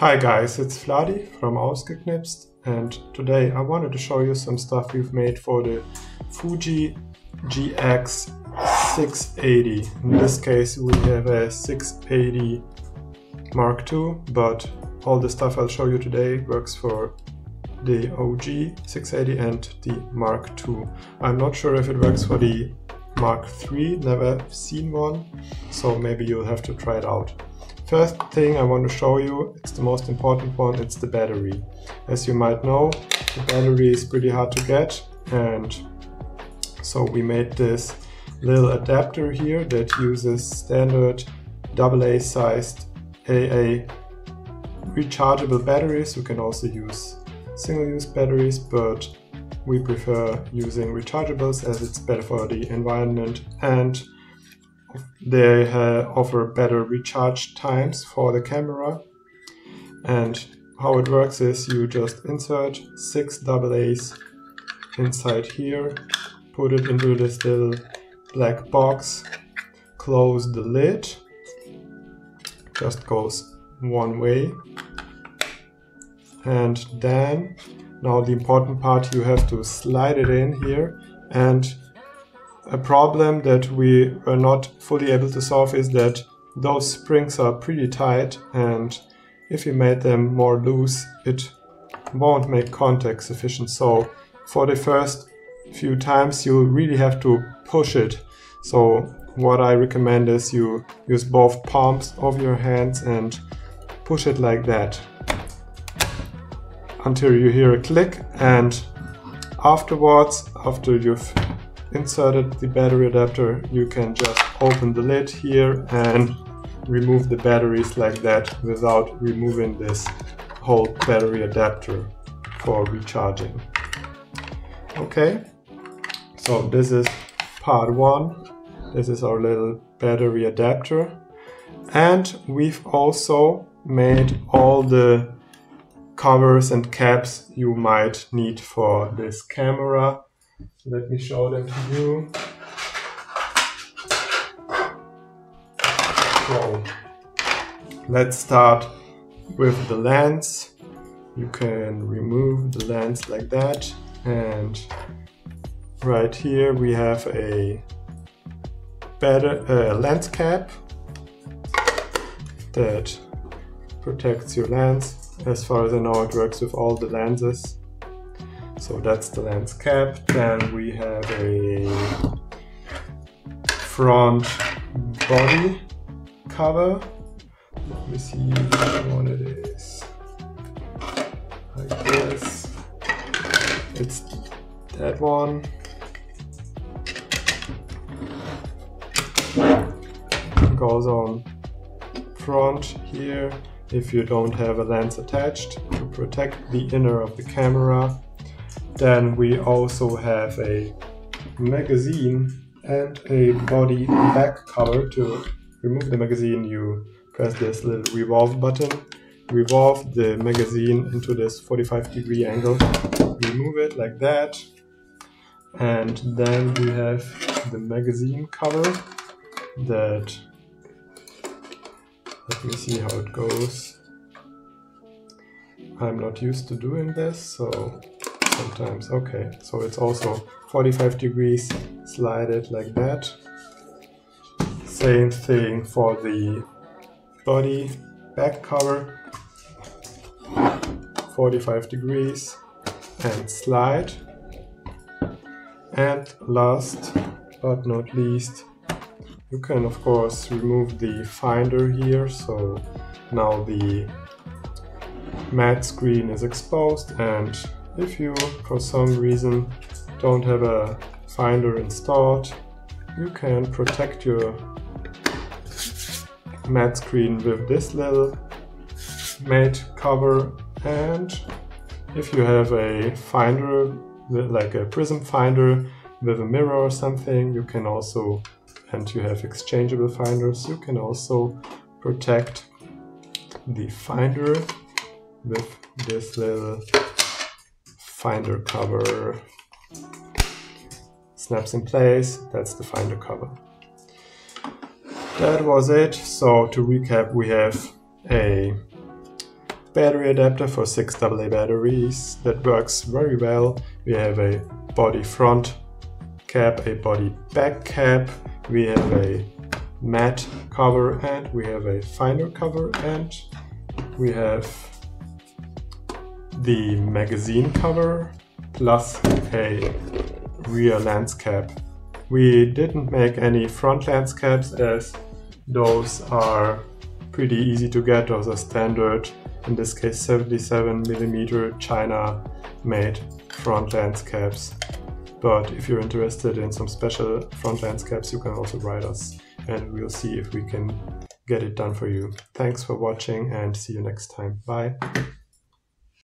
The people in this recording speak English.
Hi guys, it's Vladi from Ausgeknipst, and today I wanted to show you some stuff we've made for the Fuji GX680. In this case we have a 680 Mark II, but all the stuff I'll show you today works for the OG 680 and the Mark II. I'm not sure if it works for the Mark III, never seen one, so maybe you'll have to try it out. First thing I want to show you, it's the most important one, it's the battery. As you might know, the battery is pretty hard to get, and so we made this little adapter here that uses standard AA sized AA rechargeable batteries. You can also use single-use batteries, but we prefer using rechargeables as it's better for the environment, and they offer better recharge times for the camera. And how it works is you just insert 6 AA's inside here, put it into this little black box, close the lid, just goes one way, and then now the important part, you have to slide it in here. And a problem that we were not fully able to solve is that those springs are pretty tight, and if you made them more loose it won't make contact sufficient. So for the first few times you really have to push it. So what I recommend is you use both palms of your hands and push it like that until you hear a click, and afterwards, after you've inserted the battery adapter, you can just open the lid here and remove the batteries like that without removing this whole battery adapter for recharging. Okay, so this is part one. This is our little battery adapter, and we've also made all the covers and caps you might need for this camera. Let me show them to you. So let's start with the lens. You can remove the lens like that, and right here we have a lens cap that protects your lens. As far as I know, it works with all the lenses. So that's the lens cap. Then we have a front body cover. Let me see which one it is. Like this. It's that one. Goes on front here if you don't have a lens attached to protect the inner of the camera. Then we also have a magazine and a body back cover. To remove the magazine, you press this little revolve button, revolve the magazine into this 45-degree angle, remove it like that, and then we have the magazine cover that, let me see how it goes. I'm not used to doing this, so sometimes, okay, so it's also 45 degrees, slide it like that. Same thing for the body back cover, 45 degrees and slide. And last but not least, you can of course remove the finder here, so now the matte screen is exposed, and if you for some reason don't have a finder installed, you can protect your matte screen with this little matte cover. And if you have a finder, like a prism finder with a mirror or something, you can also, and you have exchangeable finders, you can also protect the finder with this little finder cover. Snaps in place, that's the finder cover. That was it. So to recap, we have a battery adapter for 6 AA batteries that works very well. We have a body front cap, a body back cap, we have a matte cover, and we have a finer cover, and we have the magazine cover plus a rear lens cap. We didn't make any front lens caps as those are pretty easy to get. Those are standard, in this case 77mm China made front lens caps. But if you're interested in some special front lens caps, you can also write us and we'll see if we can get it done for you. Thanks for watching and see you next time. Bye.